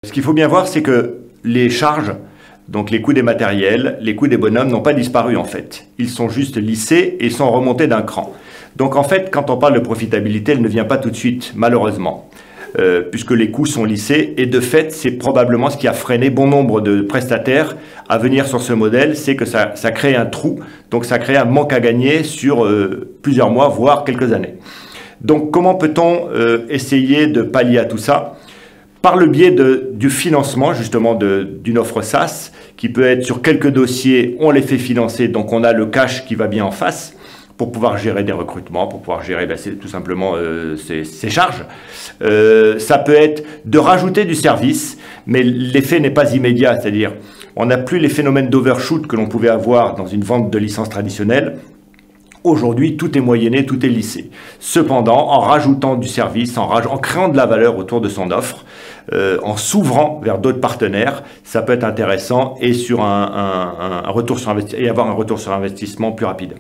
Ce qu'il faut bien voir, c'est que les charges, donc les coûts des matériels, les coûts des bonhommes n'ont pas disparu en fait. Ils sont juste lissés et sont remontés d'un cran. Donc en fait, quand on parle de profitabilité, elle ne vient pas tout de suite, malheureusement, puisque les coûts sont lissés. Et de fait, c'est probablement ce qui a freiné bon nombre de prestataires à venir sur ce modèle, c'est que ça crée un trou, donc ça crée un manque à gagner sur plusieurs mois, voire quelques années. Donc comment peut-on essayer de pallier à tout ça ? Par le biais du financement justement d'une offre SaaS qui peut être sur quelques dossiers, on les fait financer, donc on a le cash qui va bien en face pour pouvoir gérer des recrutements, pour pouvoir gérer tout simplement ses charges. Ça peut être de rajouter du service, mais l'effet n'est pas immédiat, c'est-à-dire on n'a plus les phénomènes d'overshoot que l'on pouvait avoir dans une vente de licence traditionnelle. Aujourd'hui, tout est moyenné, tout est lissé. Cependant, en rajoutant du service, en créant de la valeur autour de son offre, en s'ouvrant vers d'autres partenaires, ça peut être intéressant et, avoir un retour sur investissement plus rapide.